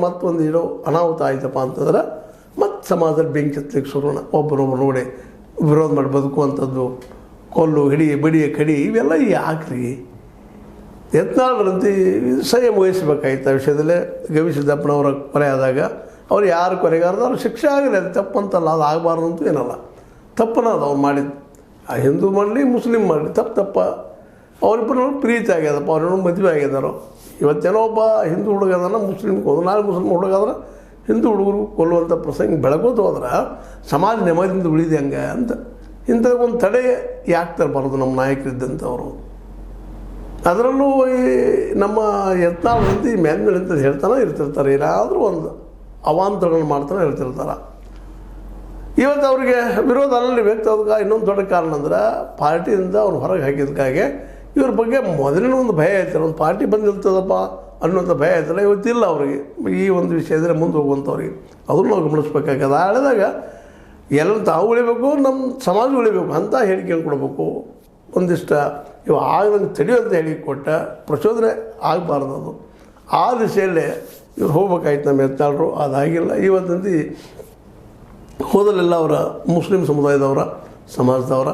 ಮತ್ತೊಂದು ಏನೋ ಅನಾಹುತ ಆಯ್ತಪ್ಪ ಅಂತಂದ್ರೆ ಮತ್ತು ಸಮಾಜದಲ್ಲಿ ಬೆಂಕಿ ಹತ್ತಲಿಕ್ಕೆ ಶುರುನ ಒಬ್ಬರೊಬ್ಬರು ನೋಡಿ ವಿರೋಧ ಮಾಡಿ ಬದುಕುವಂಥದ್ದು, ಕೊಲ್ಲು ಹಿಡಿ ಬಡಿಯ ಕಡಿ ಇವೆಲ್ಲ ಯಾಕ್ರಿ? ಯತ್ನಾಳರಂತೆ ಸಂಯಮ ವಹಿಸಬೇಕಾಯ್ತು ಆ ವಿಷಯದಲ್ಲೇ. ಗವಿಸಿದ್ದಪ್ಪನವರ ಕೊಲೆ ಆದಾಗ ಅವ್ರು ಯಾರು ಕೊಲೆಗಾರದು ಅವ್ರು ಶಿಕ್ಷೆ ಆಗಲಿ, ಅದು ತಪ್ಪಂತಲ್ಲ, ಅದು ಆಗಬಾರ್ದು ಅಂತೂ ಏನಲ್ಲ, ತಪ್ಪನ ಅದು ಅವ್ರು ಮಾಡಿದ್ದು. ಆ ಹಿಂದೂ ಮಾಡಲಿ ಮುಸ್ಲಿಮ್ ಮಾಡಲಿ ತಪ್ಪ. ಅವರಿಬ್ಬರು ಪ್ರೀತಿ ಆಗ್ಯದಪ್ಪ, ಅವ್ರೇನೋ ಮದುವೆ ಆಗ್ಯದಾರೋ. ಇವತ್ತೇನೋ ಒಬ್ಬ ಹಿಂದೂ ಹುಡುಗ ಅದನ್ನು ಮುಸ್ಲಿಮ್ ಹೋದ್ರು, ನಾಳೆ ಮುಸ್ಲಿಮ್ ಹುಡುಗ ಆದ್ರೆ ಹಿಂದೂ ಹುಡುಗರು ಕೊಲ್ಲುವಂಥ ಪ್ರಸಂಗ ಬೆಳಗೋದು ಹೋದ್ರೆ ಸಮಾಜ ನೆಮ್ಮದಿಯಿಂದ ಉಳಿದೆ ಹಂಗೆ ಅಂತ. ಇಂಥದಕ್ಕೊಂದು ತಡೆ ಯಾಕೆ ತರಬಾರ್ದು ನಮ್ಮ ನಾಯಕರಿದ್ದಂಥವರು? ಅದರಲ್ಲೂ ಈ ನಮ್ಮ ಯತ್ನಾಳಂತ ಮೇಲ್ಮೇಲಿಂತ ಹೇಳ್ತಾನೆ ಇರ್ತಿರ್ತಾರೆ, ಏನಾದರೂ ಒಂದು ಅವಾಂತರಗಳನ್ನು ಮಾಡ್ತಾನೆ ಇರ್ತಿರ್ತಾರೆ. ಇವತ್ತು ಅವ್ರಿಗೆ ವಿರೋಧ ಅಲ್ಲಲ್ಲಿ ವ್ಯಕ್ತ ಆದಾಗ ಇನ್ನೊಂದು ದೊಡ್ಡ ಕಾರಣ ಅಂದ್ರೆ ಪಾರ್ಟಿಯಿಂದ ಅವ್ರು ಹೊರಗೆ ಹಾಕಿದ್ದಕ್ಕಾಗೆ ಇವ್ರ ಬಗ್ಗೆ ಮೊದಲಿನ ಒಂದು ಭಯ ಆಯ್ತಾರೆ. ಒಂದು ಪಾರ್ಟಿ ಬಂದಿರ್ತದಪ್ಪ ಅನ್ನೋಂಥ ಭಯ ಆಯ್ತಲ್ಲ, ಇವತ್ತಿಲ್ಲ ಅವ್ರಿಗೆ. ಈ ಒಂದು ವಿಷಯದಲ್ಲಿ ಮುಂದೆ ಹೋಗುವಂಥವ್ರಿಗೆ ಅದನ್ನು ನಾವು ಗಮನಿಸ್ಬೇಕಾಗ್ಯದ. ಹೇಳಿದಾಗ ಎಲ್ಲ ತಾವು ಉಳಿಬೇಕು, ನಮ್ಮ ಸಮಾಜ ಉಳಿಬೇಕು ಅಂತ ಹೇಳಿಕೆ ಕೊಡಬೇಕು. ಒಂದಿಷ್ಟು ಇವು ಆಗದಂಗೆ ತಡೆಯುವಂತ ಹೇಳಿ ಕೊಟ್ಟ ಪ್ರಚೋದನೆ ಆಗಬಾರ್ದು. ಅದು ಆ ದಿಶೆಯಲ್ಲೇ ಇವ್ರು ಹೋಗ್ಬೇಕಾಯ್ತು ನಮ್ಮ ಯತ್ನಾಳರು. ಅದಾಗಿಲ್ಲ. ಇವತ್ತಂದು ಹೋದಲೆಲ್ಲ ಅವರ ಮುಸ್ಲಿಂ ಸಮುದಾಯದವರ ಸಮಾಜದವರ